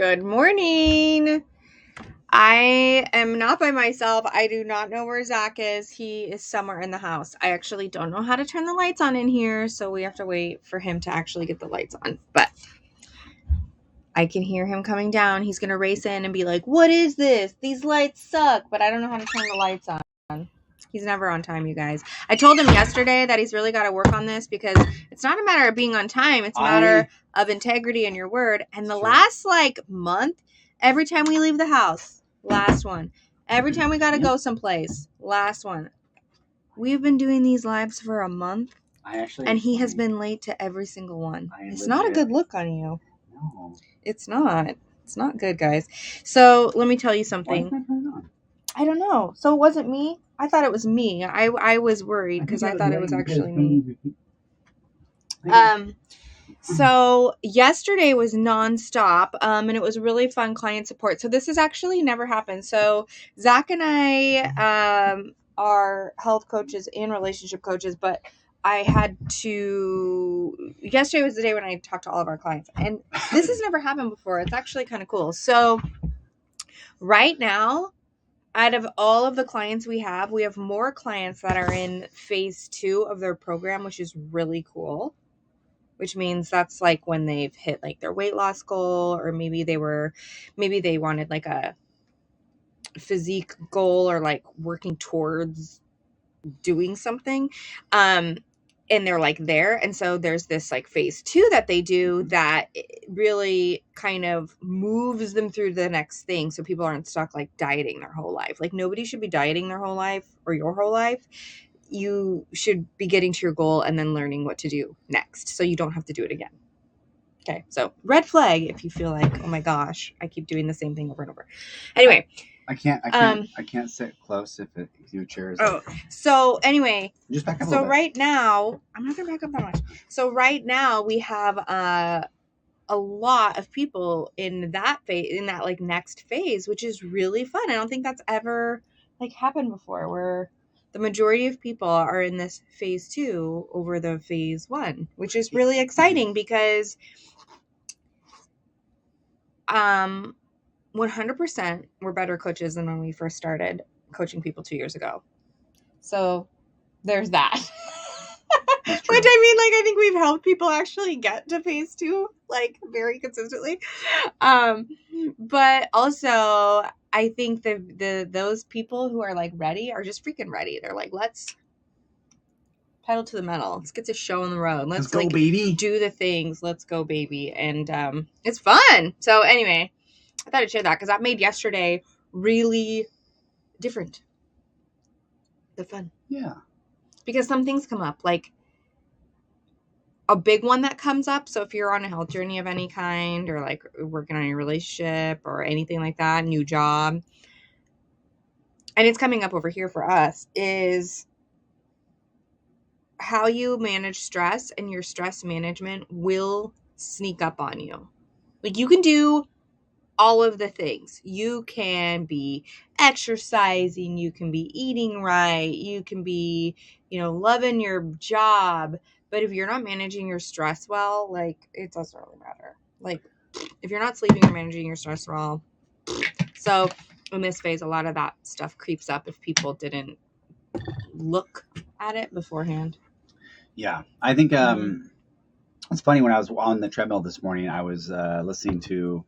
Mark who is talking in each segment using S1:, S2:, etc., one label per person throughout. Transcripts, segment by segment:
S1: Good morning. I am not by myself. I do not know where Zach is. He is somewhere in the house. I actually don't know how to turn the lights on in here, so we have to wait for him to actually get the lights on. But I can hear him coming down. He's going to race in and be like, "What is this? These lights suck." But I don't know how to turn the lights on. He's never on time, you guys. I told him yesterday that he's really got to work on this because it's not a matter of being on time. It's a matter of integrity in your word. And the last month, every time we leave the house, last one. Every time we got to go someplace, last one. We've been doing these lives for a month. And he has been late to every single one. It's not a good look on you.
S2: No.
S1: It's not. It's not good, guys. So let me tell you something.
S2: Why is that going on?
S1: I don't know. So it wasn't me? I thought it was me. I was worried because I thought it was actually me. So yesterday was nonstop, and it was really fun client support. So this has actually never happened. So Zach and I are health coaches and relationship coaches, but yesterday was the day when I talked to all of our clients, and this has never happened before. It's actually kind of cool. So right now, out of all of the clients we have more clients that are in phase 2 of their program, which is really cool. Which means that's like when they've hit like their weight loss goal, or maybe they wanted like a physique goal or like working towards doing something. And they're like there. And so there's this like phase 2 that they do that really kind of moves them through the next thing. So people aren't stuck like dieting their whole life. Like nobody should be dieting their whole life or your whole life. You should be getting to your goal and then learning what to do next so you don't have to do it again. Okay, so red flag if you feel like, oh my gosh, I keep doing the same thing over and over. Anyway.
S2: I can't sit close if your chair is.
S1: So anyway.
S2: Just back up a
S1: so
S2: little bit.
S1: Right now, I'm not going to back up that much. So right now we have a lot of people in that phase, in that like next phase, which is really fun. I don't think that's ever like happened before where the majority of people are in this phase 2 over the phase 1, which is really exciting because 100% we're better coaches than when we first started coaching people 2 years ago. So there's that. Which I mean, like, I think we've helped people actually get to phase 2, like, very consistently. But also, I think those people who are, like, ready are just freaking ready. They're like, let's pedal to the metal. Let's get this show on the road. Let's go, like, baby. Do the things. Let's go, baby. And it's fun. So, anyway, I thought I'd share that because that made yesterday really different. The fun.
S2: Yeah.
S1: Because some things come up, like, a big one that comes up. So if you're on a health journey of any kind or like working on your relationship or anything like that, new job, and it's coming up over here for us, is how you manage stress, and your stress management will sneak up on you. Like you can do all of the things. You can be exercising, you can be eating right, you can be, loving your job. But if you're not managing your stress well, like, it doesn't really matter. Like, if you're not sleeping or managing your stress well. So, in this phase, a lot of that stuff creeps up if people didn't look at it beforehand.
S2: Yeah. I think it's funny. When I was on the treadmill this morning, I was listening to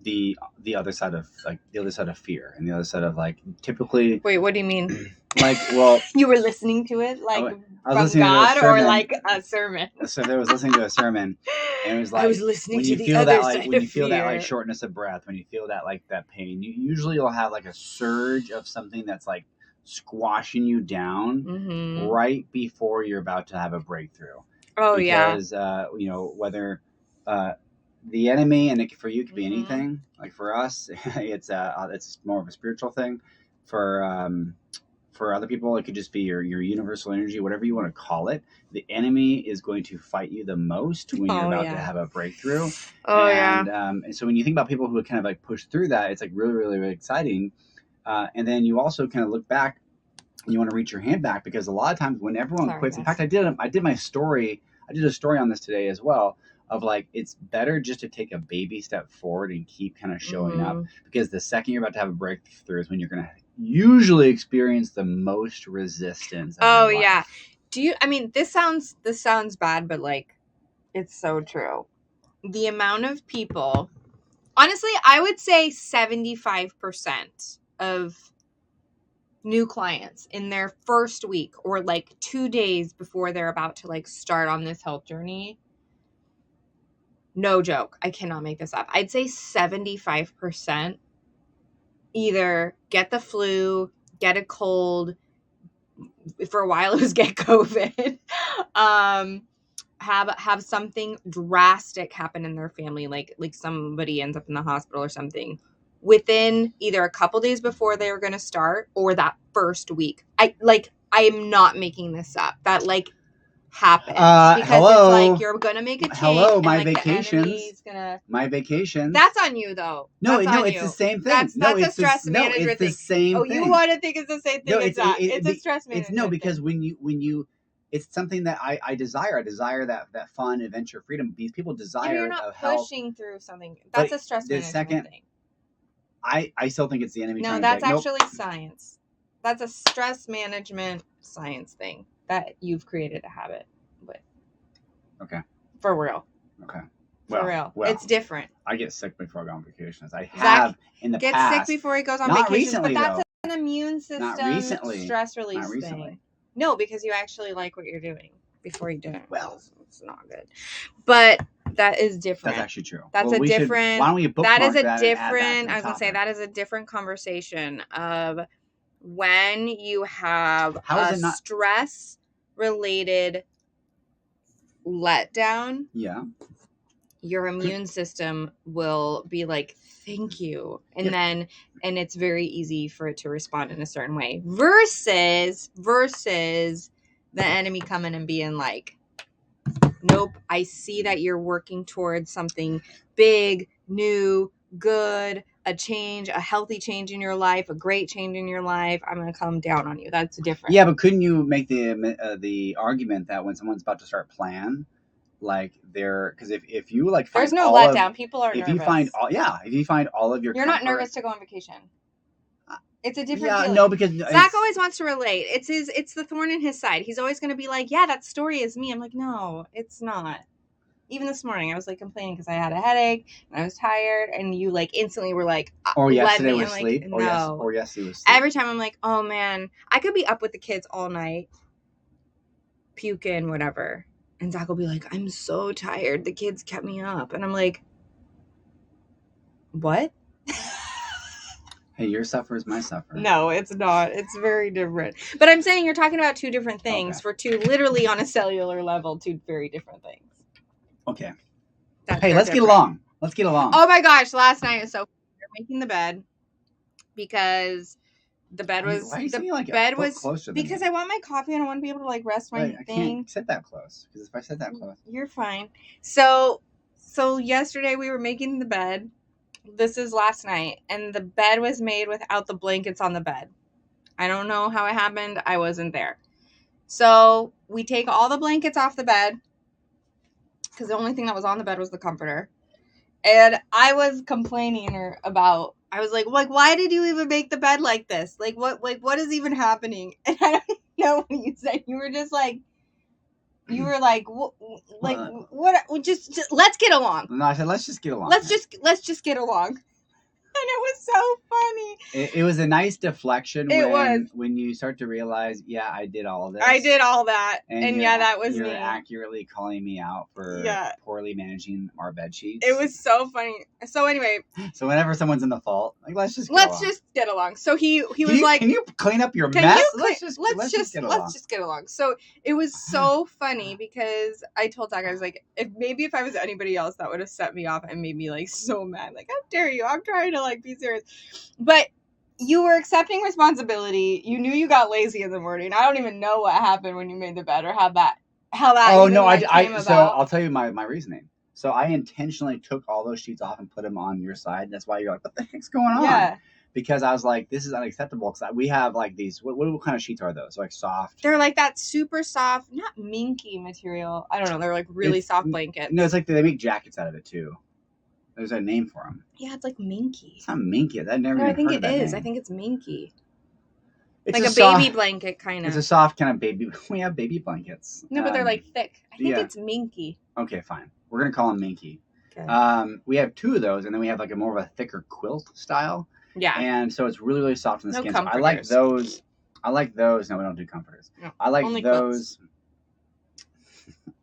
S2: the other side of fear and the other side of like typically.
S1: Wait, what do you mean?
S2: Like, well,
S1: you were listening to it like
S2: I was
S1: from God or like a sermon?
S2: So I was listening to a sermon, and it was like
S1: I was listening to the
S2: other
S1: side of fear.
S2: When you feel that like shortness of breath, when you feel that like that pain, you'll have like a surge of something that's like squashing you down right before you're about to have a breakthrough.
S1: Oh,
S2: because, whether the enemy, and for you it could be anything. Like for us, it's more of a spiritual thing. For other people, it could just be your universal energy, whatever you want to call it. The enemy is going to fight you the most when you're about to have a breakthrough. And so when you think about people who kind of like push through that, it's like really, really, really exciting. And then you also kind of look back and you want to reach your hand back, because a lot of times when everyone quits, in fact, I did a story on this today as well. of like, it's better just to take a baby step forward and keep kind of showing up, because the second you're about to have a breakthrough is when you're going to usually experience the most resistance.
S1: Oh yeah. This sounds bad, but like, it's so true. The amount of people, honestly, I would say 75% of new clients in their first week or like 2 days before they're about to like start on this health journey, no joke, I cannot make this up, I'd say 75% either get the flu, get a cold, for a while it was get COVID, have something drastic happen in their family, like somebody ends up in the hospital or something, within either a couple days before they were going to start or that first week. I am not making this up. That like happens because
S2: hello,
S1: it's like you're gonna make a change.
S2: Hello, my
S1: and, like,
S2: vacations. My vacations.
S1: That's on you though.
S2: No,
S1: That's
S2: no,
S1: on
S2: it's
S1: you.
S2: the same thing.
S1: That's
S2: no,
S1: a
S2: it's
S1: stress
S2: the,
S1: management
S2: no, it's
S1: thing.
S2: the same thing.
S1: You want to think it's the same thing?
S2: No,
S1: it's not. It's a stress management.
S2: It's no, because thing. when you, it's something that I desire. I desire that fun, adventure, freedom. These people desire.
S1: You're not pushing
S2: health.
S1: Through something. That's a stress management thing.
S2: I still think it's the enemy.
S1: No, that's actually science. That's a stress management science thing that you've created a habit with.
S2: Okay.
S1: For real.
S2: Okay.
S1: For real. It's different.
S2: I get sick before I go on vacations. I have in the past.
S1: Gets sick before he goes on
S2: Not
S1: vacations,
S2: recently,
S1: but that's
S2: though.
S1: an immune system
S2: Not recently.
S1: Stress release
S2: Not recently.
S1: thing. No, because you actually like what you're doing before you do it.
S2: Well,
S1: it's not good. But that is different.
S2: That's actually true.
S1: That's a different.
S2: Why don't we bookmark
S1: that is a
S2: that
S1: different. I was gonna say that is a different conversation of when you have stress related letdown.
S2: Yeah.
S1: Your immune system will be like, thank you. And it's very easy for it to respond in a certain way versus the enemy coming and being like, nope, I see that you're working towards something big, new, good, a change, a healthy change in your life, a great change in your life. I'm going to come down on you. That's different.
S2: Yeah, but couldn't you make the argument that when someone's about to start plan, like because if you like find
S1: there's no letdown, people are nervous.
S2: If you find all of your
S1: you're not nervous to go on vacation. It's a different feeling.
S2: No, because
S1: Zach always wants to relate. It's the thorn in his side. He's always going to be like, yeah, that story is me. I'm like, no, it's not. Even this morning, I was like complaining because I had a headache and I was tired, and you like instantly were like,
S2: or yesterday was
S1: like,
S2: sleep,
S1: no.
S2: or yesterday was sleep.
S1: Every time I'm like, oh man, I could be up with the kids all night, puking, whatever. And Zach will be like, I'm so tired. The kids kept me up. And I'm like, what?
S2: Hey, your suffer is my suffer.
S1: No, it's not. It's very different. But I'm saying you're talking about two different things for two, literally on a cellular level, two very different things.
S2: Okay. Hey, let's get along. Let's get along.
S1: Oh my gosh, last night was so fun. We were making the bed because the bed was because I want my coffee and I want to be able to like rest my thing.
S2: I can't sit that close because if I sit that close,
S1: you're fine. So yesterday we were making the bed. This is last night, and the bed was made without the blankets on the bed. I don't know how it happened. I wasn't there. So we take all the blankets off the bed because the only thing that was on the bed was the comforter. And I was complaining about. I was like, why did you even make the bed like this? Like, what is even happening? And I don't know what you said. You were just like, what? Just let's get along.
S2: No, I said let's just get along.
S1: Let's just get along. And it was so funny.
S2: It was a nice deflection when you start to realize, yeah, I did all this.
S1: I did all that. And yeah, that was
S2: me.
S1: You're
S2: accurately calling me out for poorly managing our bed sheets.
S1: It was so funny. So anyway.
S2: So whenever someone's in the fault, like let's just
S1: get along. So he was like,
S2: can you clean up your mess? Let's just
S1: get along. So it was so funny because I told Zach, I was like, if I was anybody else, that would have set me off and made me like so mad. Like, how dare you? I'm trying to like be serious. But you were accepting responsibility. You knew you got lazy in the morning. I don't even know what happened when you made the bed or how that
S2: Oh no,
S1: came about.
S2: So I'll tell you my reasoning. So I intentionally took all those sheets off and put them on your side. That's why you're like, what the heck's going on?
S1: Yeah.
S2: because I was like, this is unacceptable. Because we have like these. What kind of sheets are those? Like soft.
S1: They're like that super soft, not minky material. I don't know. They're like really soft blankets.
S2: No, it's like they make jackets out of it too. There's a name for them.
S1: Yeah, it's like minky.
S2: It's not minky. I never.
S1: No, I think
S2: heard
S1: it
S2: of that
S1: is.
S2: name.
S1: I think it's minky.
S2: It's
S1: like a baby blanket kind of.
S2: It's a soft kind of baby. We have baby blankets.
S1: No, but they're like thick. I think it's minky.
S2: Okay, fine. We're gonna call them minky.
S1: Okay.
S2: We have 2 of those, and then we have like a more of a thicker quilt style.
S1: Yeah.
S2: And so it's really, really soft in the skin. So
S1: Comforters.
S2: I like those. No, we don't do comforters. No, I like only those.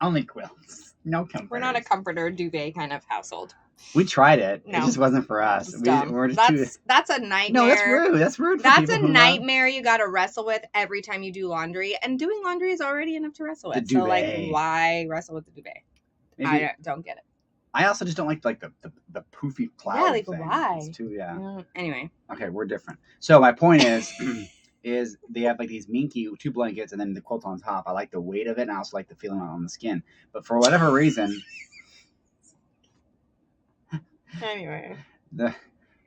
S2: Only quilts. No comforters.
S1: We're not a comforter duvet kind of household.
S2: We tried it. No. It just wasn't for us.
S1: That's a nightmare.
S2: No, that's rude. That's rude.
S1: That's a nightmare you got to wrestle with every time you do laundry. And doing laundry is already enough to wrestle with. So, like, why wrestle with the duvet? I don't get it.
S2: I also just don't like the poofy cloud.
S1: Yeah, like
S2: thing.
S1: why?
S2: It's too,
S1: Anyway.
S2: Okay, we're different. So my point is they have like these minky 2 blankets and then the quilt on top. I like the weight of it, and I also like the feeling on the skin. But for whatever reason,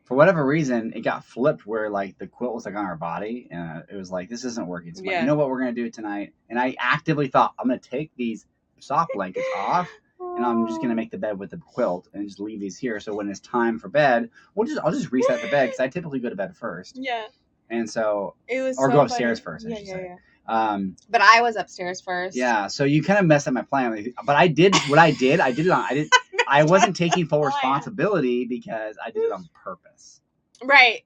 S2: for whatever reason, it got flipped where like the quilt was like on our body, and it was like, this isn't working. So like, you know what we're gonna do tonight? And I actively thought, I'm gonna take these soft blankets off. And I'm just gonna make the bed with the quilt and just leave these here. So when it's time for bed, I'll just reset the bed because I typically go to bed first.
S1: Yeah.
S2: And so
S1: it was
S2: go upstairs first. I should say.
S1: But I was upstairs first.
S2: Yeah. So you kind of messed up my plan. But I did what I did. I wasn't taking full responsibility because I did it on purpose.
S1: Right.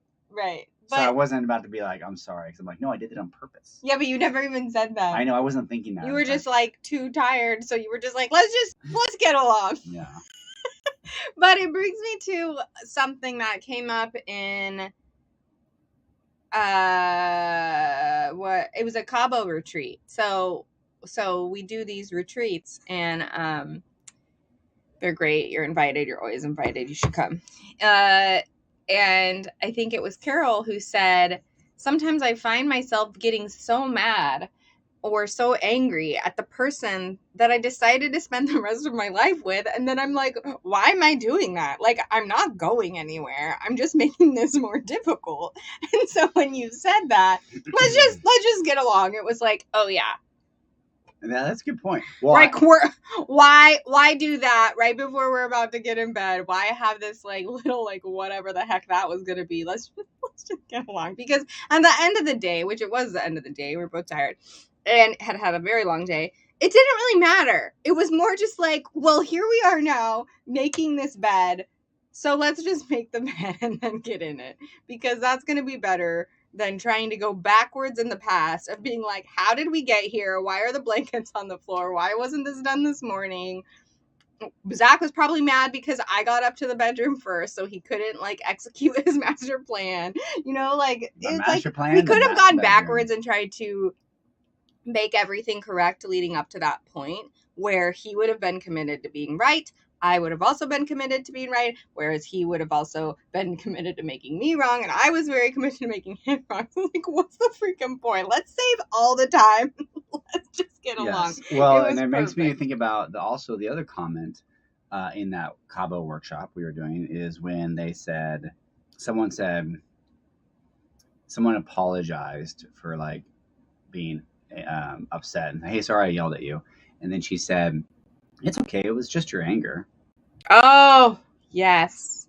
S2: But, so I wasn't about to be like, I'm sorry. Because I'm like, no, I did it on purpose.
S1: Yeah, but you never even said that.
S2: I know. I wasn't thinking that.
S1: You were just like too tired. So you were just like, let's get along.
S2: Yeah.
S1: But it brings me to something that came up in, it was a Cabo retreat. So we do these retreats and, they're great. You're invited. You're always invited. You should come. And I think it was Carol who said, sometimes I find myself getting so mad or so angry at the person that I decided to spend the rest of my life with. And then I'm like, why am I doing that? Like, I'm not going anywhere. I'm just making this more difficult. And so when you said that, let's just get along. It was like, oh yeah.
S2: Yeah, that's a good point. Well,
S1: like, why do that right before we're about to get in bed? Why have this like little like whatever the heck that was gonna be? Let's just get along. Because at the end of the day, which it was the end of the day, we were both tired and had a very long day. It didn't really matter. It was more just like, well, here we are now making this bed, so let's just make the bed and then get in it, because that's gonna be better than trying to go backwards in the past of being like, how did we get here? Why are the blankets on the floor? Why wasn't this done this morning? Zach was probably mad because I got up to the bedroom first, so he couldn't like execute his master plan. You know, like it's like we could have gone backwards and tried to make everything correct leading up to that point where he would have been committed to being right. I would have also been committed to being right, whereas he would have also been committed to making me wrong, and I was very committed to making him wrong. So like, what's the freaking point? Let's save all the time. Let's just get along.
S2: Well, and it makes me think about also the other comment in that Cabo workshop we were doing is when they said, someone apologized for like being upset and, hey, sorry I yelled at you. And then she said, it's okay. It was just your anger.
S1: Oh, yes.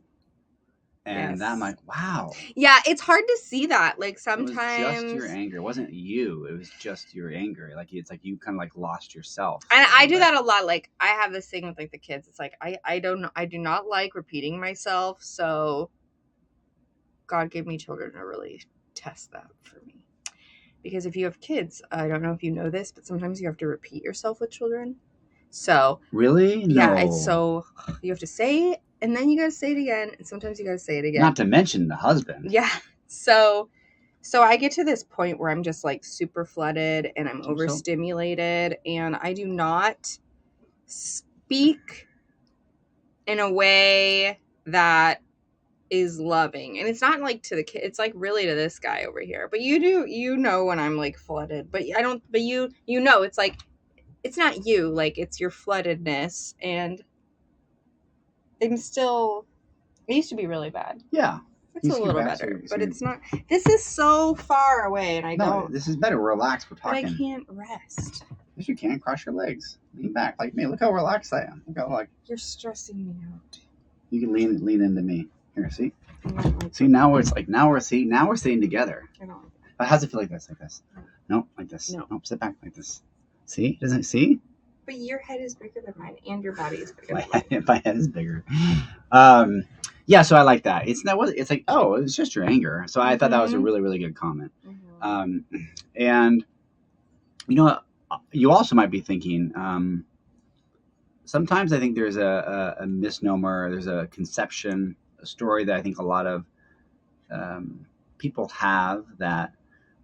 S2: And that I'm like, wow.
S1: Yeah, it's hard to see that. Like sometimes
S2: it was just your anger. It wasn't you. It was just your anger. Like it's like you kind of like lost yourself.
S1: And I do that a lot. Like I have this thing with like the kids. It's like I do not like repeating myself. So God gave me children to really test that for me. Because if you have kids, I don't know if you know this, but sometimes you have to repeat yourself with children. So
S2: really? No.
S1: Yeah, it's so you have to say it and then you gotta say it again, and sometimes you gotta say it again.
S2: Not to mention the husband.
S1: Yeah. So I get to this point where I'm just like super flooded and I'm overstimulated and I do not speak in a way that is loving. And it's not like to the kid, it's like really to this guy over here. But you know when I'm like flooded. But you know it's like it's not you, like it's your floodedness, and it used to be really bad.
S2: Yeah.
S1: It's a little better, but it's not. This is so far away, and I don't.
S2: This is better. Relax. We're talking.
S1: But I can't rest.
S2: Yes, you can. Cross your legs. Lean back like me. Look how relaxed I am. Look how
S1: You're stressing me out.
S2: You can lean into me. Here, see. See, now it's like now we're sitting together.
S1: I don't.
S2: How's it feel like this? Like this? No, like this. No. Nope, sit back like this. See? Doesn't it see?
S1: But your head is bigger than mine, and your body is bigger.
S2: My head is bigger. Yeah, so I like that. It's like, oh, it was just your anger. So I thought that was a really, really good comment. And you know, you also might be thinking, sometimes I think there's a misnomer, there's a conception, a story that I think a lot of people have, that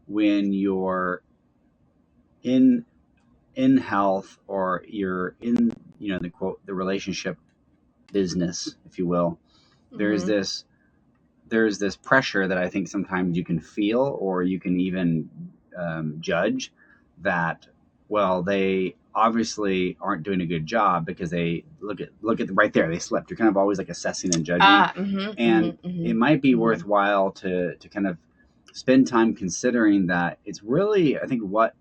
S2: when you're in health, or you're in, the relationship business, if you will, there's this pressure that I think sometimes you can feel, or you can even judge that, well, they obviously aren't doing a good job because they look at right there, they slipped. You're kind of always like assessing and judging. It might be worthwhile to kind of spend time considering that it's really, I think, what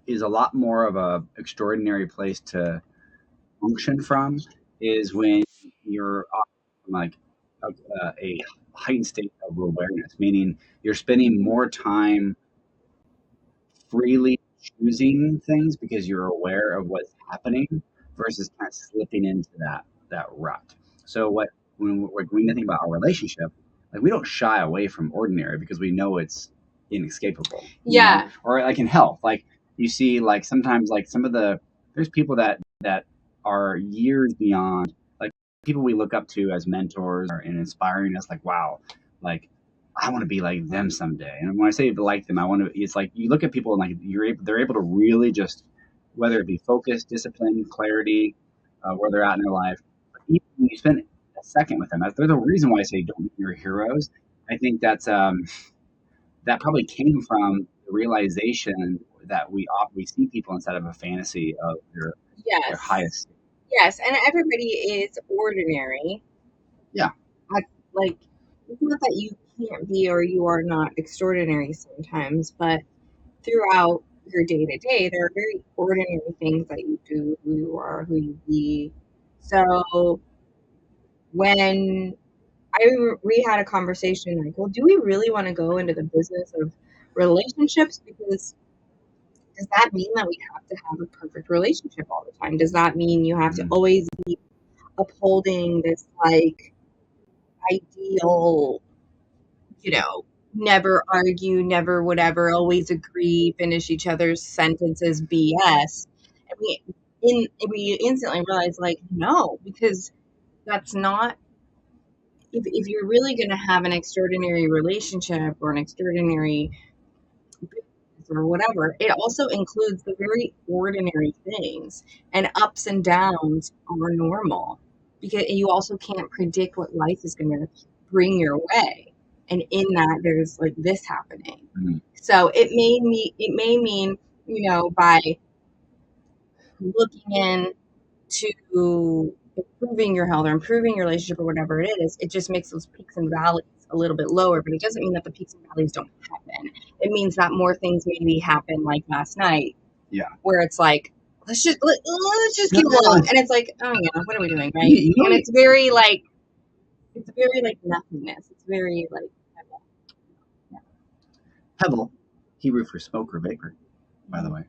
S2: is a lot more of a extraordinary place to function from is when you're like a heightened state of awareness, meaning you're spending more time freely choosing things because you're aware of what's happening, versus kind of slipping into that rut. So when we're going to think about our relationship, like, we don't shy away from ordinary because we know it's inescapable.
S1: Yeah.
S2: Or like in health, like you see, like sometimes, like there's people that are years beyond, like people we look up to as mentors and inspiring us, like, wow, like I want to be like them someday. And when I say like them, it's like you look at people and like they're able to really just, whether it be focus, discipline, clarity, where they're at in their life. But even when you spend a second with them, there's a reason why I say don't be your heroes. I think that's that probably came from the realization that we see people inside of a fantasy of their highest.
S1: Yes, and everybody is ordinary.
S2: Yeah.
S1: Like, it's not that you can't be or you are not extraordinary sometimes, but throughout your day to day, there are very ordinary things that you do, who you are, who you be. So when we had a conversation, like, well, do we really want to go into the business of relationships? Because does that mean that we have to have a perfect relationship all the time? Does that mean you have to always be upholding this, like, ideal, never argue, never whatever, always agree, finish each other's sentences BS? And we instantly realize, like, no, because that's not, if you're really going to have an extraordinary relationship or an extraordinary business or whatever, it also includes the very ordinary things, and ups and downs are normal, because you also can't predict what life is going to bring your way. And in that, there's like this happening. So it may mean, by looking into improving your health or improving your relationship or whatever it is, it just makes those peaks and valleys a little bit lower. But it doesn't mean that the peaks and valleys don't happen. It means that more things maybe happen, like last night.
S2: Yeah.
S1: Where it's like, let's just keep going. And it's like, oh yeah, what are we doing, right? And it's very like nothingness. It's very like
S2: Pebble, Hebrew for smoke or vapor, by the way.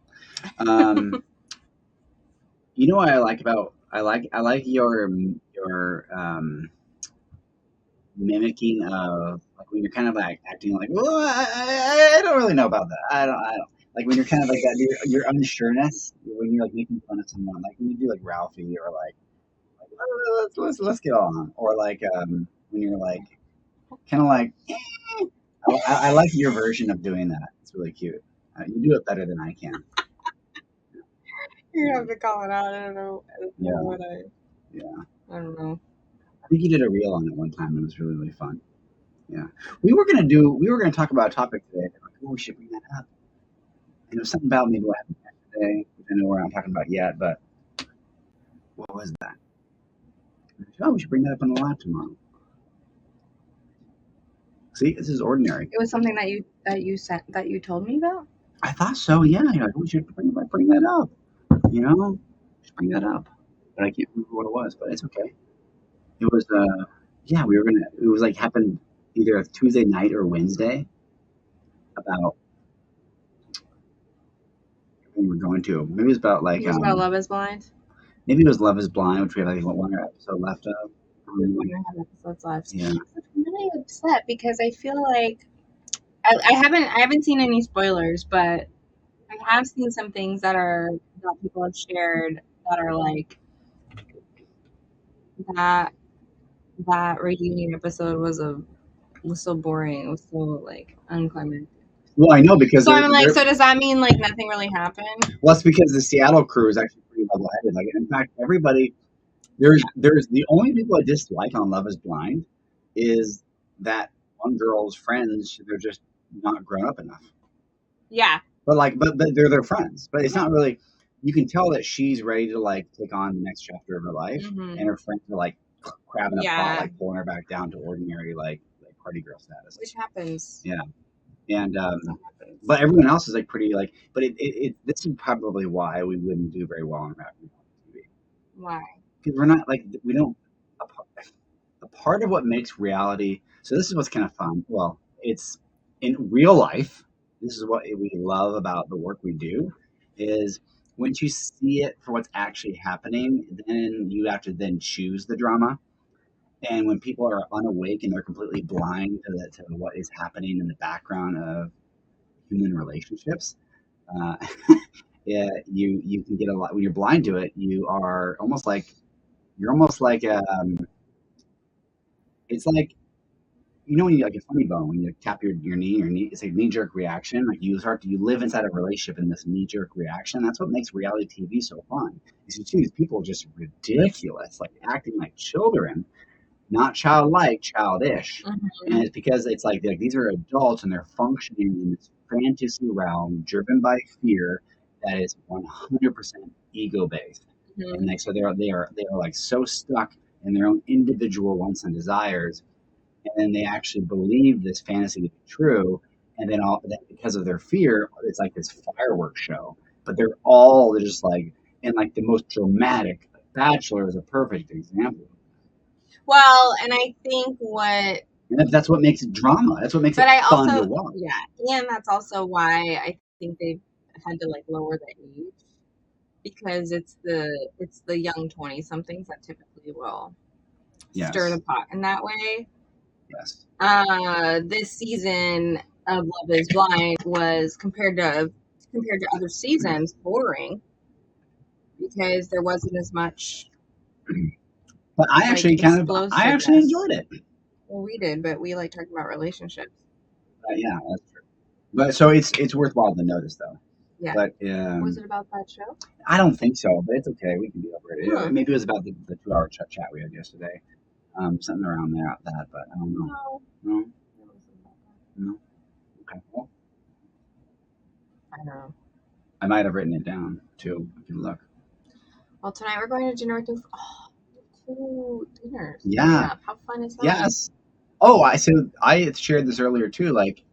S2: You know what I like about I like your mimicking of, like, when you're kind of like acting like, well, I don't really know about that. I don't like when you're kind of like that, your unsureness when you're like making fun of someone, like when you do like Ralphie, or like let's get on, or like when you're like kind of like I like your version of doing that. It's really cute. You do it better than I can.
S1: You have to call it out. I don't know what I don't know.
S2: I think you did a reel on it one time. It was really, really fun. Yeah. We were gonna talk about a topic today. Like, oh, we should bring that up. And it was something about maybe what happened yesterday, which I know we're not talking about yet, but what was that? Oh, we should bring that up on the live tomorrow. See, this is ordinary.
S1: It was something that you told me about.
S2: I thought so. Yeah, we should bring that up. Just bring that up. But I can't remember what it was. But it's okay. It was yeah, we were gonna. It was like happened either a Tuesday night or Wednesday. About we were going to. Maybe it was about like
S1: It was about Love Is Blind.
S2: Maybe it was Love Is Blind, which we have like one more episode left of.
S1: We only have episodes left.
S2: Yeah.
S1: I'm really upset because I feel like I haven't seen any spoilers, but I have seen some things that people have shared that are like that reunion episode was so boring. It was so like unclimactic.
S2: Well, I know because
S1: so I'm like, so does that mean like nothing really happened?
S2: Well, it's because the Seattle crew is actually pretty level-headed. Like, in fact, everybody there's the only people I dislike on Love Is Blind is that one girl's friends. They're just not grown up enough.
S1: Yeah.
S2: But they're their friends. But it's not really. You can tell that she's ready to like take on the next chapter of her life, and her friends are like crabbing a pot, like pulling her back down to ordinary like party girl status.
S1: Which happens.
S2: Yeah. And but everyone else is like pretty like. But this is probably why we wouldn't do very well on reality TV.
S1: Why?
S2: Because we're not like we don't. A part of what makes reality. So this is what's kind of fun. Well, it's in real life. This is what we love about the work we do. Is once you see it for what's actually happening, then you have to then choose the drama. And when people are unawake and they're completely blind to what is happening in the background of human relationships, yeah, you can get a lot. When you're blind to it, you are almost like it's like when you like a funny bone when you tap your knee, it's a knee jerk reaction. Like you live inside a relationship in this knee jerk reaction. That's what makes reality TV so fun. Is you see these people just ridiculous, like acting like children. Not childlike, childish. And it's because it's like these are adults and they're functioning in this fantasy realm driven by fear that is 100% ego based. And so they are like so stuck in their own individual wants and desires, and then they actually believe this fantasy to be true, and then because of their fear, it's like this fireworks show. But they're just like, and like the most dramatic. Bachelor is a perfect example.
S1: Well, and I think
S2: that's what makes it drama. That's what makes it fun to watch.
S1: Yeah, and that's also why I think they've had to like lower the age, because it's the young 20-somethings that typically will stir the pot in that way.
S2: Yes.
S1: This season of Love Is Blind was compared to other seasons boring because there wasn't as much.
S2: But I actually enjoyed it.
S1: Well, we did, but we like talking about relationships.
S2: Yeah, that's true. But so it's worthwhile to notice, though.
S1: Yeah.
S2: But
S1: was it about that show?
S2: I don't think so, but it's okay. We can be over it. Maybe it was about the 2-hour chat we had yesterday. Something around that, but I don't know. No. Okay. Well,
S1: I don't know.
S2: I might have written it down too. If you look.
S1: Well, tonight we're going to dinner with 2 dinners.
S2: Yeah.
S1: How fun is that?
S2: Yes. Oh, I shared this earlier too. Like,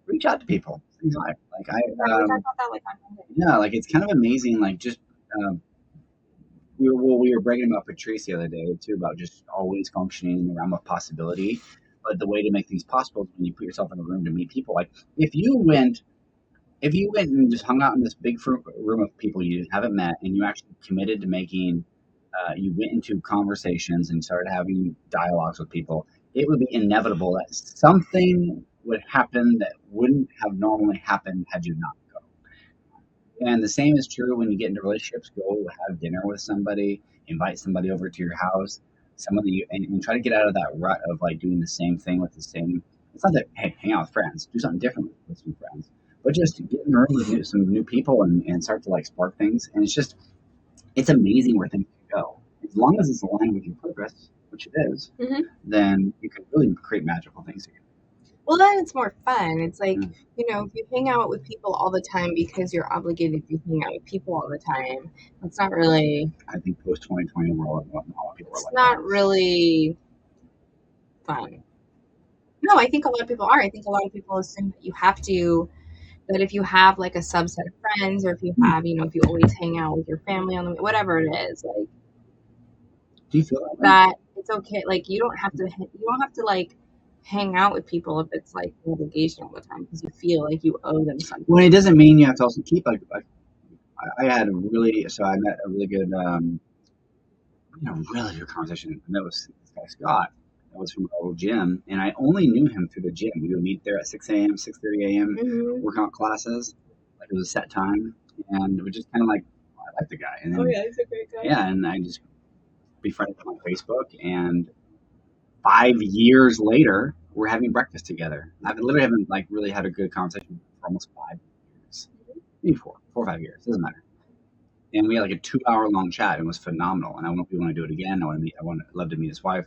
S2: reach out to people.
S1: We talked about that like on Monday.
S2: Yeah, like it's kind of amazing. Like just we were bragging about Patrice the other day too, about just always functioning in the realm of possibility. But the way to make things possible is when you put yourself in a room to meet people. Like if you went and just hung out in this big room of people you haven't met, and you actually committed to making, you went into conversations and started having dialogues with people, it would be inevitable that something would happen that wouldn't have normally happened had you not go. And the same is true when you get into relationships. Go have dinner with somebody, invite somebody over to your house, someone that and try to get out of that rut of like doing the same thing with the same. It's not that, hey, hang out with friends, do something different with some friends, but just get in the room with some new people and start to like spark things. And it's amazing where things can go. As long as it's aligned with your purpose, which it is, then you can really create magical things together.
S1: Well, then it's more fun. It's like, if you hang out with people all the time because you're obligated to hang out with people all the time, it's not really.
S2: I think post 2020 world, a lot of people
S1: it's not really fun. No, I think a lot of people are. I think a lot of people assume that you have to, that if you have like a subset of friends, or if you have, if you always hang out with your family on the, whatever it is, like,
S2: Do you feel that way?
S1: that it's okay. Like, you don't have to like hang out with people if it's like an obligation all the time because you feel like you owe them something.
S2: Well, it doesn't mean you have to also keep like I met a really good really good conversation. I met with this guy Scott. That was from our old gym, and I only knew him through the gym. We would meet there at 6 a.m., 6:30 a.m. Work out classes. Like it was a set time, and it was just kind of like I like the guy. And then,
S1: he's a great guy.
S2: yeah, and I just befriended him on Facebook, and 5 years later, we're having breakfast together. I literally haven't like really had a good conversation for almost 5 years, maybe 4 or 5 years, doesn't matter. And we had like a 2 hour long chat. It was phenomenal. And I don't know if we want to do it again. Love to meet his wife.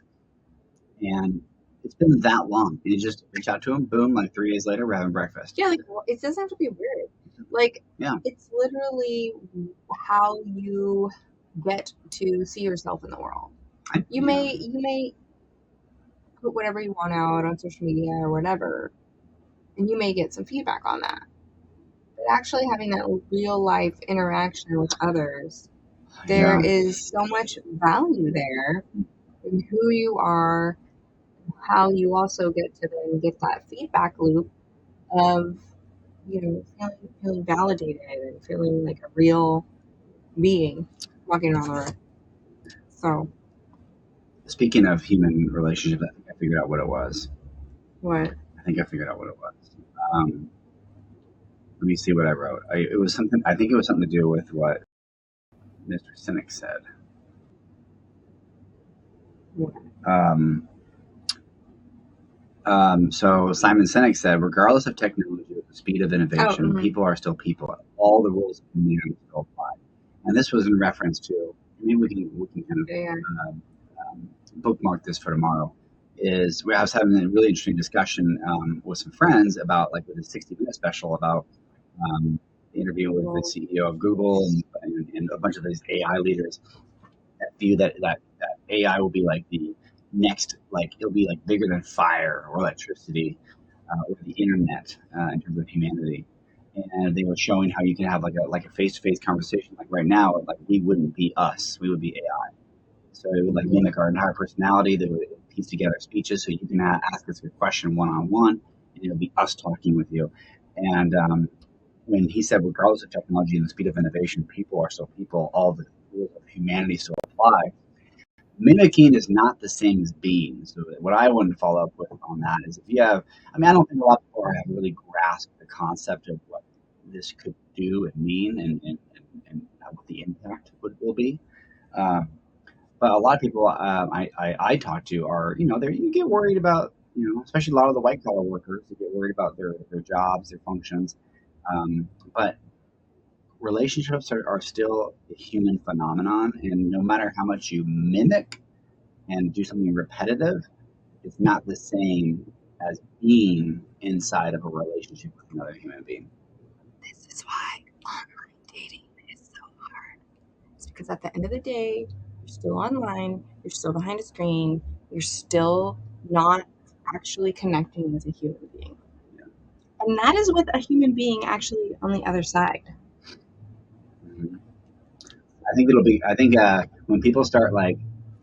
S2: And it's been that long. And you just reach out to him, boom, like 3 days later, we're having breakfast.
S1: Yeah, like, it doesn't have to be weird. Like,
S2: yeah,
S1: it's literally how you get to see yourself in the world. You may put whatever you want out on social media or whatever, and you may get some feedback on that. But actually having that real life interaction with others, there is so much value there in who you are, how you also get to then get that feedback loop of, feeling validated and feeling like a real being walking around the earth. So,
S2: speaking of human relationships, I think I figured out what it was.
S1: what?
S2: I think I figured out what it was. Let me see what I wrote. It was something. I think it was something to do with what Mr. Cynic said.
S1: What?
S2: So Simon Sinek said, regardless of technology, the speed of innovation, people are still people. All the rules of humanity still apply. And this was in reference to, maybe we can kind of bookmark this for tomorrow. I was having a really interesting discussion with some friends about like with a 60-minute special about the interview with the CEO of Google and a bunch of these AI leaders that view that AI will be like the next, like it'll be like bigger than fire or electricity or the internet in terms of humanity. And they were showing how you can have like a face to face conversation. Like right now, like we wouldn't be us, we would be AI. So it would like mimic our entire personality. They would piece together speeches so you can ask us a question one on one, and it'll be us talking with you. And when he said, regardless of technology and the speed of innovation, people are still people. All the rules of humanity still apply. Mimicking is not the same as being. So what I wanted to follow up with on that is if you have, I don't think a lot of people have really grasped the concept of what this could do and mean and what the impact will be. But a lot of people I talk to are, you get worried about, especially a lot of the white collar workers, you get worried about their jobs, their functions. But relationships are still a human phenomenon. And no matter how much you mimic and do something repetitive, it's not the same as being inside of a relationship with another human being.
S1: This is why online dating is so hard. It's because at the end of the day, you're still online, you're still behind a screen, you're still not actually connecting with a human being.
S2: Yeah.
S1: And that is with a human being actually on the other side.
S2: Mm-hmm. I think when people start like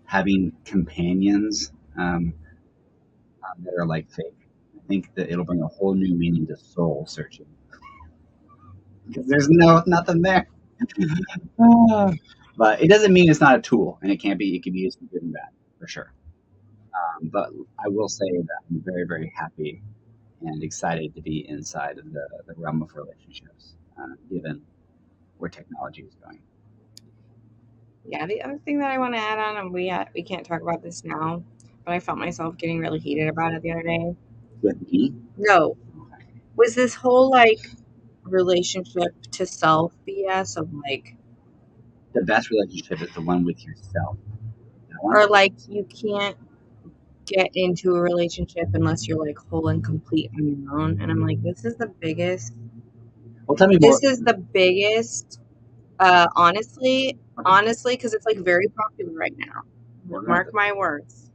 S2: having companions that are like fake, I think that it'll bring a whole new meaning to soul searching because there's nothing there. But it doesn't mean it's not a tool, and it can be used for good and bad for sure. But I will say that I'm very, very happy and excited to be inside of the realm of relationships, given where technology is going.
S1: Yeah, the other thing that I want to add on, and we can't talk about this now, but I felt myself getting really heated about it the other day.
S2: With me?
S1: No. Was this whole like relationship to self BS of like
S2: the best relationship is the one with yourself.
S1: Or like you can't get into a relationship unless you're like whole and complete on your own. And I'm like, this is the biggest.
S2: Well, tell me more.
S1: This is the biggest. Honestly, because it's like very popular right now. Mark my words.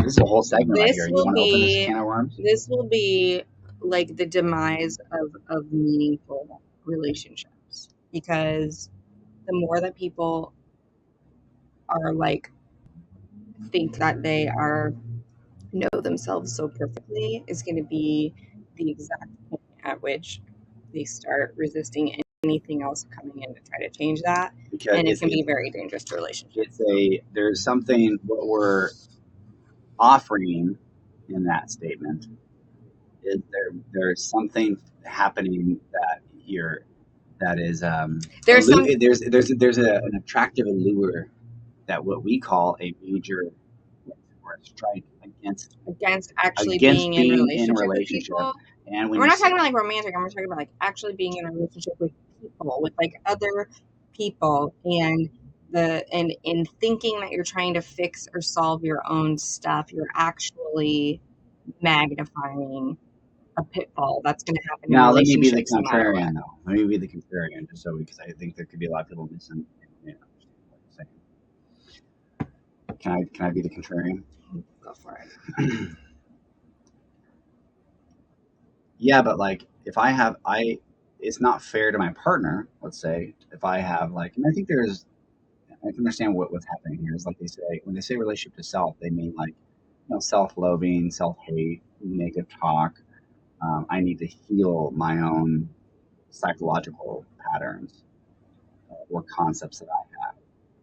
S2: This is a whole segment right here. You want to open this can of worms?
S1: This will be like the demise of meaningful relationships, because the more that people are like think that they are know themselves so perfectly is going to be the exact point at which they start resisting anything else coming in to try to change that, because and it can be very dangerous to relationships.
S2: There's something what we're offering in that statement is there's something happening that is there's an attractive allure that what we call a major strike against actually being in relationship with people. And
S1: we're not talking about like romantic, we're talking about like actually being in a relationship with people, with like other people, and in thinking that you're trying to fix or solve your own stuff, you're actually magnifying a pitfall that's going to happen.
S2: Now, let me be the contrarian, though. Let me be the contrarian, just so because I think there could be a lot of people missing. Can I be the contrarian?
S1: Go for it.
S2: Yeah, but like if it's not fair to my partner. Let's say if I have like, and I think I can understand what's happening here is like when they say relationship to self, they mean like self-loathing, self-hate, negative talk. I need to heal my own psychological patterns or concepts that I have.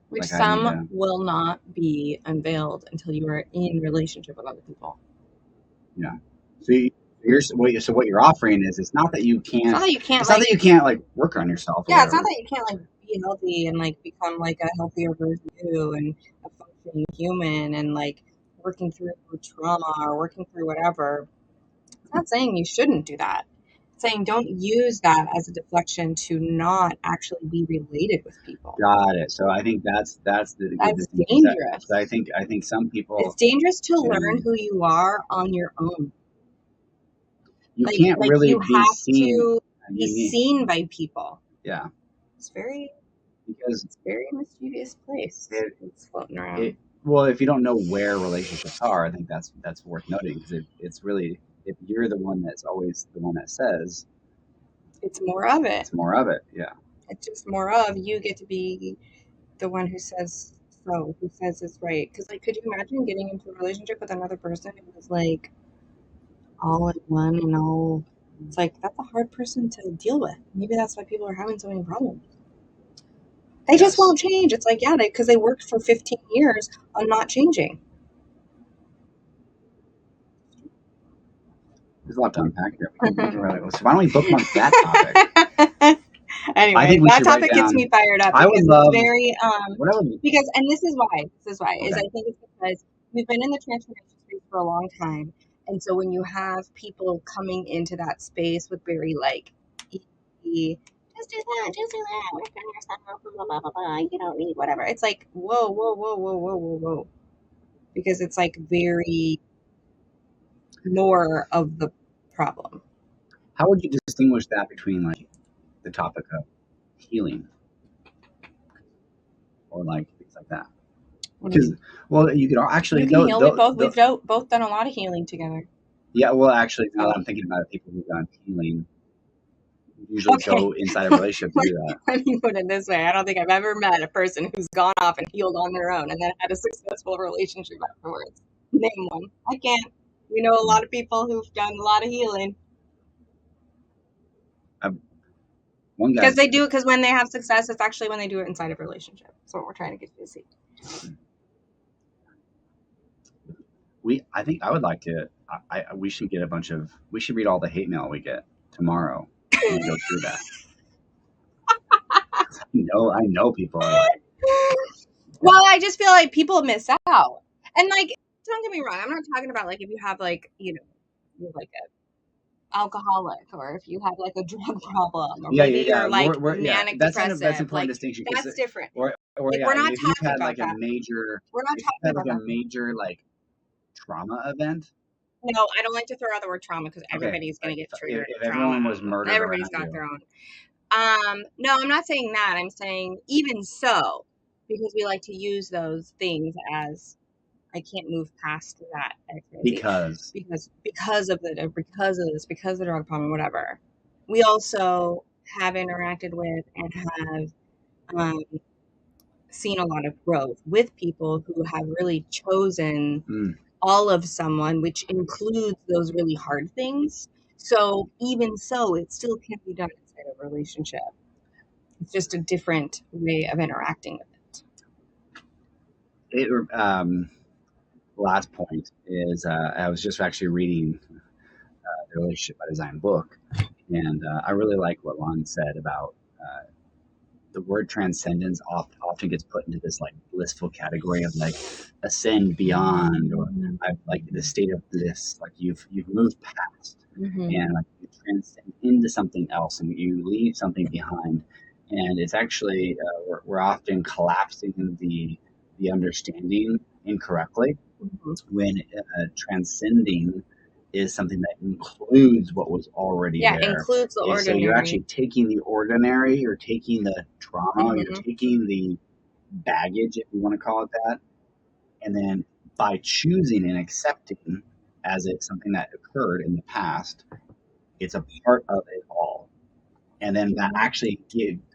S1: Which like some will not be unveiled until you are in relationship with other people.
S2: Yeah. So what you're offering is it's not that you can't. It's not that you can't like work on yourself.
S1: Yeah, it's not that you can't like be healthy and like become like a healthier version of you and a functioning human and like working through trauma or working through whatever. It's not saying you shouldn't do that. It's saying don't use that as a deflection to not actually be related with people.
S2: Got it. So I think that's
S1: dangerous. So
S2: I think some people,
S1: it's dangerous to learn who you are on your own.
S2: You can't really
S1: you
S2: be
S1: have
S2: seen.
S1: To be seen by people.
S2: Yeah.
S1: It's very mischievous place. It's floating around.
S2: Well, if you don't know where relationships are, I think that's worth noting because it's really, if you're the one that's always the one that says,
S1: it's more of it.
S2: It's more of it. Yeah.
S1: It's just more of you get to be the one who says so, who says it's right. Because like, could you imagine getting into a relationship with another person who was like all in one and all? It's like that's a hard person to deal with. Maybe that's why people are having so many problems. They just won't change. It's like, yeah, because they worked for 15 years on not changing.
S2: There's a lot to unpack here. So why don't we bookmark that topic?
S1: Anyway, that topic gets me fired up because it's very because, and this is why is I think it's because we've been in the transformation space for a long time, and so when you have people coming into that space with very like, just do that, work on yourself, blah blah blah blah, you don't need whatever. It's like whoa, because it's like very more of the problem.
S2: How would you distinguish that between like the topic of healing or like things like that? Because you could actually
S1: heal with both. We've both done a lot of healing together.
S2: Yeah, well, actually, now that I'm thinking about it, people who've done healing usually go inside a relationship to do that.
S1: Let me put it this way: I don't think I've ever met a person who's gone off and healed on their own and then had a successful relationship afterwards. Name one. I can't. We know a lot of people who've done a lot of healing.
S2: One guy.
S1: Because they do it because when they have success, it's actually when they do it inside of a relationship. That's what we're trying to get you to see.
S2: I think I would like to. We should get we should read all the hate mail we get tomorrow and go through that. I know people are like.
S1: Well, I just feel like people miss out, and like, don't get me wrong. I'm not talking about like if you have like you're like a alcoholic, or if you have like a drug problem, or maybe you're like manic depressive. That's an important distinction. That's different.
S2: Or
S1: we're not
S2: talking about like that. We're not talking about a major like trauma event.
S1: No, I don't like to throw out the word trauma because everybody's going to get triggered. If everyone was murdered, everybody's got their own. No, I'm not saying that. I'm saying even so, because we like to use those things as I can't move past that
S2: because
S1: because of this, because of the drug problem, whatever. We also have interacted with and have seen a lot of growth with people who have really chosen all of someone, which includes those really hard things. So even so, it still can be done inside a relationship. It's just a different way of interacting with it.
S2: Last point is I was just actually reading the Relationship by Design book, and I really like what Lon said about the word transcendence often gets put into this like blissful category of like ascend beyond, or like the state of bliss, like you've moved past, and like you transcend into something else and you leave something behind. And it's actually we're often collapsing the understanding incorrectly when transcending is something that includes what was already there.
S1: Includes the ordinary.
S2: So you're actually taking the ordinary, you're taking the trauma, you're taking the baggage, if you want to call it that, and then by choosing and accepting as it's something that occurred in the past, it's a part of it all. And then that actually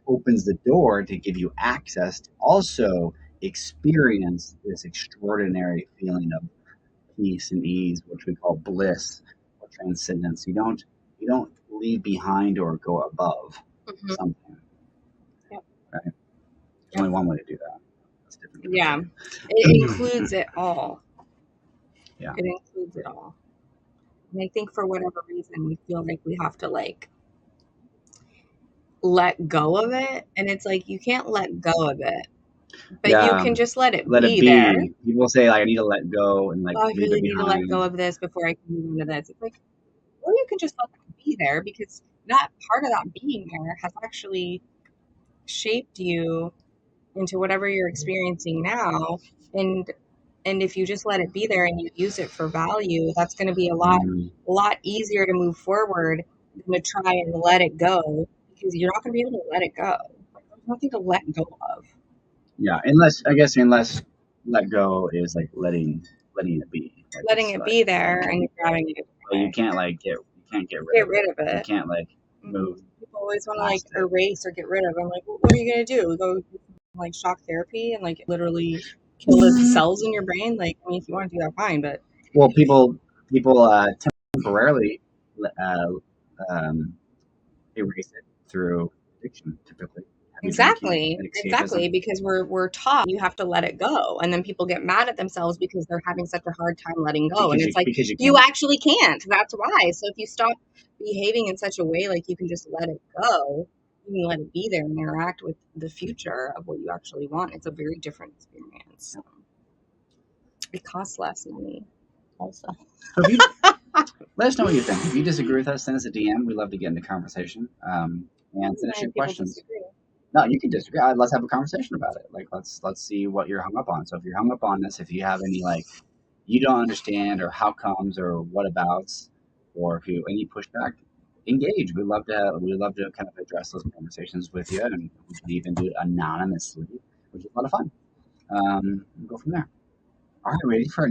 S2: opens the door to give you access to also experience this extraordinary feeling of peace and ease, which we call bliss or transcendence. You don't leave behind or go above something.
S1: Yep.
S2: Right? There's only one way to do that. That's different.
S1: Yeah. It includes it all.
S2: Yeah.
S1: It includes it all. And I think for whatever reason we feel like we have to like let go of it. And it's like you can't let go of it. But you can just let it be there.
S2: People say like I need to let go and like
S1: I really need to let go of this before I can move into this. It's like, or you can just let it be there, because that part of that being there has actually shaped you into whatever you're experiencing now. And if you just let it be there and you use it for value, that's going to be a lot easier to move forward than to try and let it go, because you're not going to be able to let it go. There's nothing to let go of.
S2: Yeah, unless let go is like letting it be. Like
S1: letting it be there and grabbing it.
S2: But you can't get rid of it. You can't like move.
S1: People always want to like erase or get rid of. I'm like, well, what are you gonna do? Go like shock therapy and like literally kill the cells in your brain? Like, I mean, if you want to do that, fine. But
S2: well, people temporarily erase it through addiction, typically.
S1: Exactly, because we're taught you have to let it go, and then people get mad at themselves because they're having such a hard time letting go, and it's like you actually can't. That's why. So if you stop behaving in such a way like you can just let it go, you can let it be there and interact with the future of what you actually want. It's a very different experience. It costs less money, also.
S2: Let us know what you think. If you disagree with us, send us a DM. We'd love to get into conversation and send us your questions. No, you can disagree. Let's have a conversation about it. Like, let's see what you're hung up on. So if you're hung up on this, if you have any like you don't understand or how comes or what abouts, or if you any pushback, engage. We'd love to kind of address those conversations with you, and we can even do it anonymously, which is a lot of fun. We'll go from there. All right, ready for